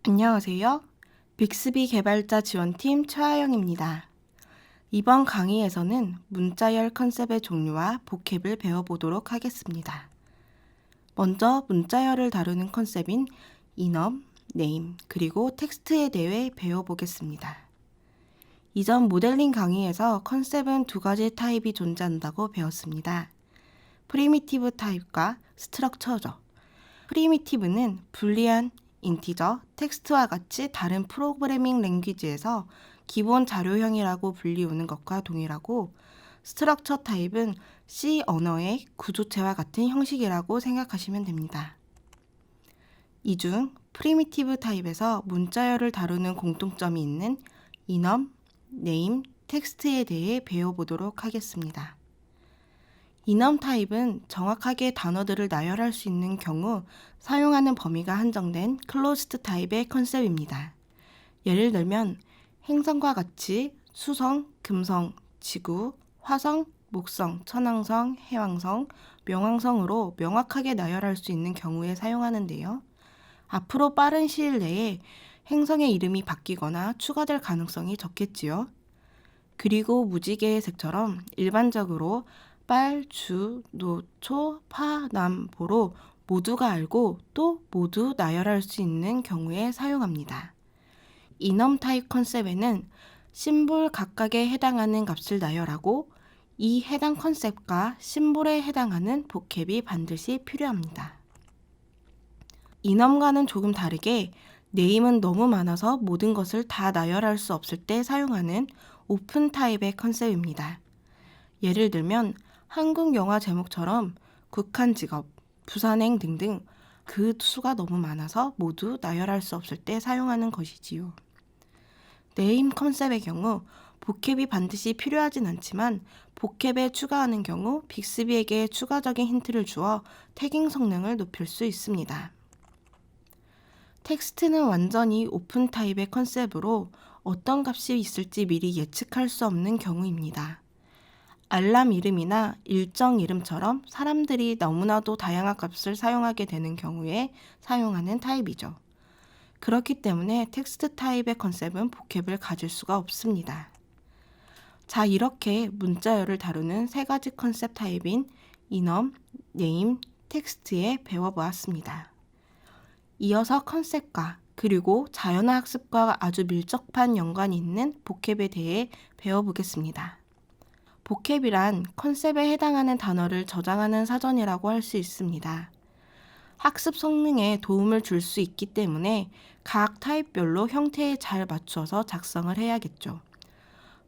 안녕하세요. 빅스비 개발자 지원팀 최하영입니다. 이번 강의에서는 문자열 컨셉의 종류와 보캡을 배워보도록 하겠습니다. 먼저 문자열을 다루는 컨셉인 인엄, 네임, 그리고 텍스트에 대해 배워보겠습니다. 이전 모델링 강의에서 컨셉은 두 가지 타입이 존재한다고 배웠습니다. 프리미티브 타입과 스트럭처죠. 프리미티브는 불리한 인티저, 텍스트와 같이 다른 프로그래밍 랭귀지에서 기본 자료형이라고 불리우는 것과 동일하고, 스트럭처 타입은 C 언어의 구조체와 같은 형식이라고 생각하시면 됩니다. 이 중 프리미티브 타입에서 문자열을 다루는 공통점이 있는 인엄, 네임, 텍스트에 대해 배워보도록 하겠습니다. 인엄 타입은 정확하게 단어들을 나열할 수 있는 경우 사용하는 범위가 한정된 클로즈드 타입의 컨셉입니다. 예를 들면 행성과 같이 수성, 금성, 지구, 화성, 목성, 천왕성, 해왕성, 명왕성으로 명확하게 나열할 수 있는 경우에 사용하는데요. 앞으로 빠른 시일 내에 행성의 이름이 바뀌거나 추가될 가능성이 적겠지요. 그리고 무지개의 색처럼 일반적으로 빨, 주, 노, 초, 파, 남, 보로 모두가 알고 또 모두 나열할 수 있는 경우에 사용합니다. 인엄 타입 컨셉에는 심볼 각각에 해당하는 값을 나열하고 이 해당 컨셉과 심볼에 해당하는 보캡이 반드시 필요합니다. 인엄과는 조금 다르게 네임은 너무 많아서 모든 것을 다 나열할 수 없을 때 사용하는 오픈 타입의 컨셉입니다. 예를 들면 한국 영화 제목처럼 국한 직업, 부산행 등등 그 수가 너무 많아서 모두 나열할 수 없을 때 사용하는 것이지요. 네임 컨셉의 경우 보캡이 반드시 필요하진 않지만 보캡에 추가하는 경우 빅스비에게 추가적인 힌트를 주어 태깅 성능을 높일 수 있습니다. 텍스트는 완전히 오픈 타입의 컨셉으로 어떤 값이 있을지 미리 예측할 수 없는 경우입니다. 알람 이름이나 일정 이름처럼 사람들이 너무나도 다양한 값을 사용하게 되는 경우에 사용하는 타입이죠. 그렇기 때문에 텍스트 타입의 컨셉은 보캡을 가질 수가 없습니다. 자, 이렇게 문자열을 다루는 세 가지 컨셉 타입인 인엄, 네임, 텍스트에 배워보았습니다. 이어서 컨셉과 그리고 자연어 학습과 아주 밀접한 연관이 있는 보캡에 대해 배워보겠습니다. 보캡이란 컨셉에 해당하는 단어를 저장하는 사전이라고 할 수 있습니다. 학습 성능에 도움을 줄 수 있기 때문에 각 타입별로 형태에 잘 맞추어서 작성을 해야겠죠.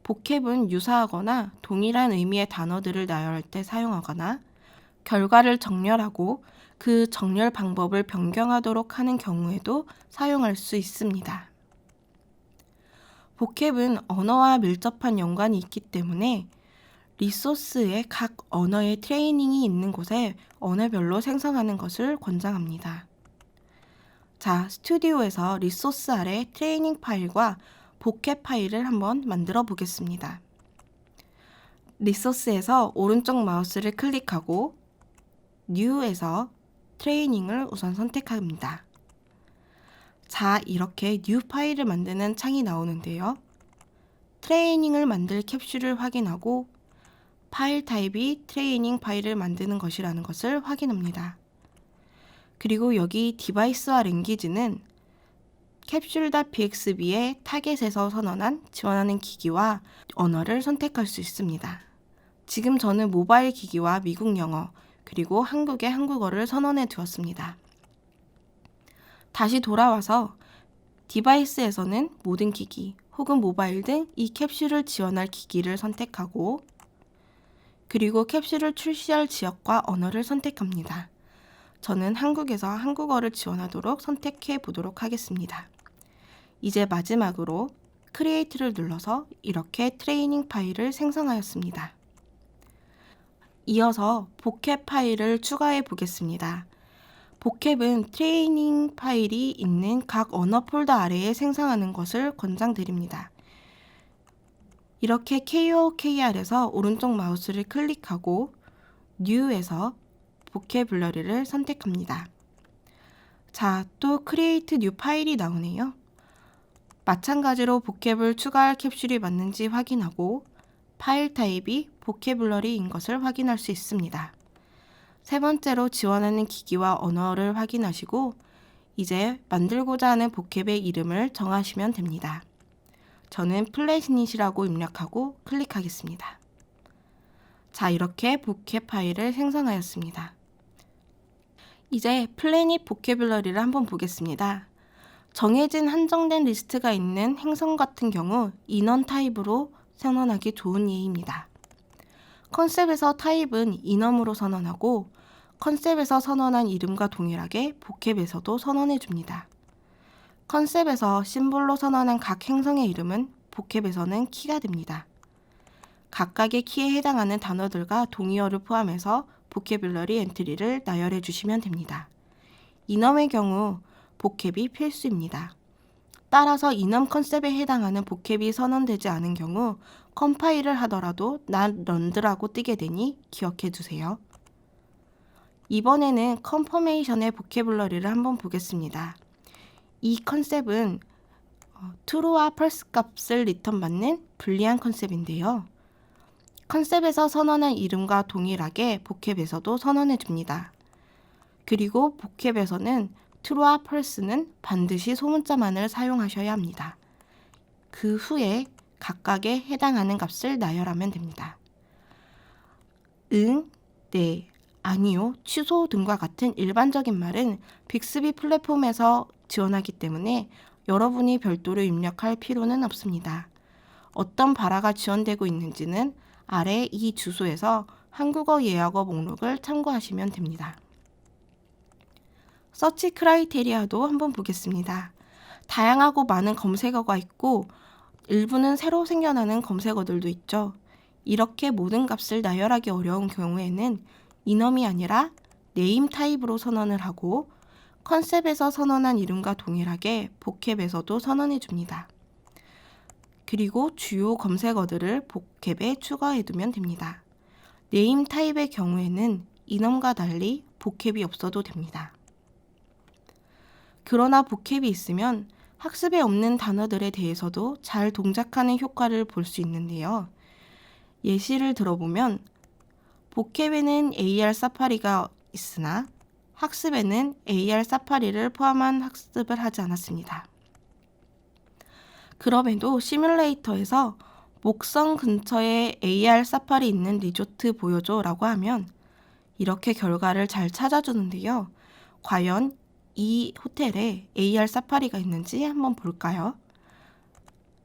보캡은 유사하거나 동일한 의미의 단어들을 나열할 때 사용하거나 결과를 정렬하고 그 정렬 방법을 변경하도록 하는 경우에도 사용할 수 있습니다. 보캡은 언어와 밀접한 연관이 있기 때문에 리소스의 각 언어의 트레이닝이 있는 곳에 언어별로 생성하는 것을 권장합니다. 자, 스튜디오에서 리소스 아래 트레이닝 파일과 보캡 파일을 한번 만들어 보겠습니다. 리소스에서 오른쪽 마우스를 클릭하고 New에서 트레이닝을 우선 선택합니다. 자, 이렇게 뉴 파일을 만드는 창이 나오는데요. 트레이닝을 만들 캡슐을 확인하고 파일 타입이 트레이닝 파일을 만드는 것이라는 것을 확인합니다. 그리고 여기 디바이스와 랭귀지는 capsule.bxb의 타겟에서 선언한 지원하는 기기와 언어를 선택할 수 있습니다. 지금 저는 모바일 기기와 미국 영어, 그리고 한국의 한국어를 선언해 두었습니다. 다시 돌아와서 디바이스에서는 모든 기기 혹은 모바일 등 이 캡슐을 지원할 기기를 선택하고 그리고 캡슐을 출시할 지역과 언어를 선택합니다. 저는 한국에서 한국어를 지원하도록 선택해 보도록 하겠습니다. 이제 마지막으로 크리에이트를 눌러서 이렇게 트레이닝 파일을 생성하였습니다. 이어서 보캡 파일을 추가해 보겠습니다. 보캡은 트레이닝 파일이 있는 각 언어 폴더 아래에 생성하는 것을 권장드립니다. 이렇게 KOKR에서 오른쪽 마우스를 클릭하고 New에서 보캐블러리를 선택합니다. 자, 또 create new 파일이 나오네요. 마찬가지로 보캡을 추가할 캡슐이 맞는지 확인하고 파일 타입이 보캐블러리인 것을 확인할 수 있습니다. 세 번째로 지원하는 기기와 언어를 확인하시고 이제 만들고자 하는 보캡의 이름을 정하시면 됩니다. 저는 플래닛이라고 입력하고 클릭하겠습니다. 자, 이렇게 보캡 파일을 생성하였습니다. 이제 플래닛 보캐블러리를 한번 보겠습니다. 정해진 한정된 리스트가 있는 행성 같은 경우 인원 타입으로 선언하기 좋은 예입니다. 컨셉에서 타입은 인엄으로 선언하고 컨셉에서 선언한 이름과 동일하게 보캡에서도 선언해 줍니다. 컨셉에서 심볼로 선언한 각 행성의 이름은 보캡에서는 키가 됩니다. 각각의 키에 해당하는 단어들과 동의어를 포함해서 보캐블러리 엔트리를 나열해 주시면 됩니다. 인엄의 경우 보캡이 필수입니다. 따라서 인엄 컨셉에 해당하는 보캡이 선언되지 않은 경우 컴파일을 하더라도 넌드라고 뜨게 되니 기억해 두세요. 이번에는 컨퍼메이션의 보캐블러리를 한번 보겠습니다. 이 컨셉은 true와 false 값을 리턴받는 불리한 컨셉인데요. 컨셉에서 선언한 이름과 동일하게 보캡에서도 선언해 줍니다. 그리고 보캡에서는 true와 false는 반드시 소문자만을 사용하셔야 합니다. 그 후에 각각에 해당하는 값을 나열하면 됩니다. 응, 네, 아니요, 취소 등과 같은 일반적인 말은 빅스비 플랫폼에서 지원하기 때문에 여러분이 별도로 입력할 필요는 없습니다. 어떤 발화가 지원되고 있는지는 아래 이 주소에서 한국어 예약어 목록을 참고하시면 됩니다. 서치 크라이테리아도 한번 보겠습니다. 다양하고 많은 검색어가 있고 일부는 새로 생겨나는 검색어들도 있죠. 이렇게 모든 값을 나열하기 어려운 경우에는 인엄이 아니라 네임 타입으로 선언을 하고 컨셉에서 선언한 이름과 동일하게 보캡에서도 선언해 줍니다. 그리고 주요 검색어들을 보캡에 추가해 두면 됩니다. 네임 타입의 경우에는 인엄과 달리 보캡이 없어도 됩니다. 그러나 보캡이 있으면 학습에 없는 단어들에 대해서도 잘 동작하는 효과를 볼 수 있는데요. 예시를 들어보면 보캡에는 AR 사파리가 있으나 학습에는 AR 사파리를 포함한 학습을 하지 않았습니다. 그럼에도 시뮬레이터에서 목성 근처에 AR 사파리 있는 리조트 보여줘 라고 하면 이렇게 결과를 잘 찾아주는데요. 과연 이 호텔에 AR 사파리가 있는지 한번 볼까요?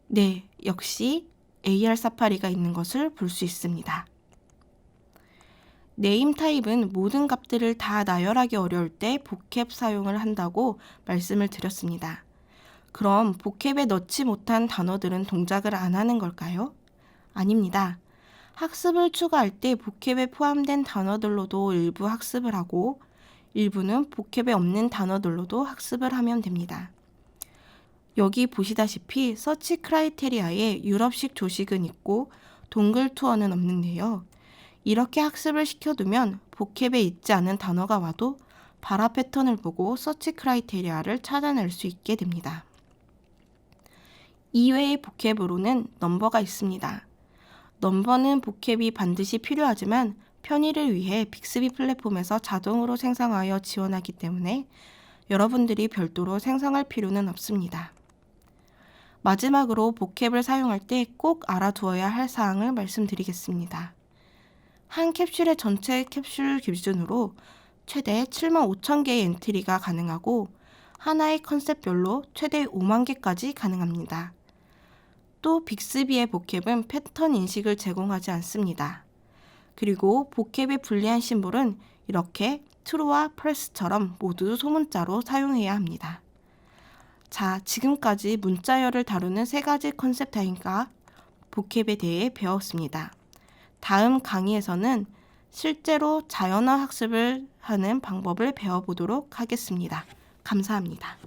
네, 역시 AR 사파리가 있는 것을 볼 수 있습니다. 네임 타입은 모든 값들을 다 나열하기 어려울 때 보캡 사용을 한다고 말씀을 드렸습니다. 그럼 보캡에 넣지 못한 단어들은 동작을 안 하는 걸까요? 아닙니다. 학습을 추가할 때 보캡에 포함된 단어들로도 일부 학습을 하고 일부는 보캡에 없는 단어들로도 학습을 하면 됩니다. 여기 보시다시피 서치 크라이테리아에 유럽식 조식은 있고 동글 투어는 없는데요. 이렇게 학습을 시켜두면 보캡에 있지 않은 단어가 와도 발화 패턴을 보고 서치 크라이테리아를 찾아낼 수 있게 됩니다. 이외의 보캡으로는 넘버가 있습니다. 넘버는 보캡이 반드시 필요하지만 편의를 위해 빅스비 플랫폼에서 자동으로 생성하여 지원하기 때문에 여러분들이 별도로 생성할 필요는 없습니다. 마지막으로 보캡을 사용할 때 꼭 알아두어야 할 사항을 말씀드리겠습니다. 한 캡슐의 전체 캡슐 기준으로 최대 75,000개의 엔트리가 가능하고 하나의 컨셉별로 최대 5만 개까지 가능합니다. 또 빅스비의 보캡은 패턴 인식을 제공하지 않습니다. 그리고 보캡의 불리한 심볼은 이렇게 true와 false처럼 모두 소문자로 사용해야 합니다. 자, 지금까지 문자열을 다루는 세 가지 컨셉 타입과 보캡에 대해 배웠습니다. 다음 강의에서는 실제로 자연어 학습을 하는 방법을 배워보도록 하겠습니다. 감사합니다.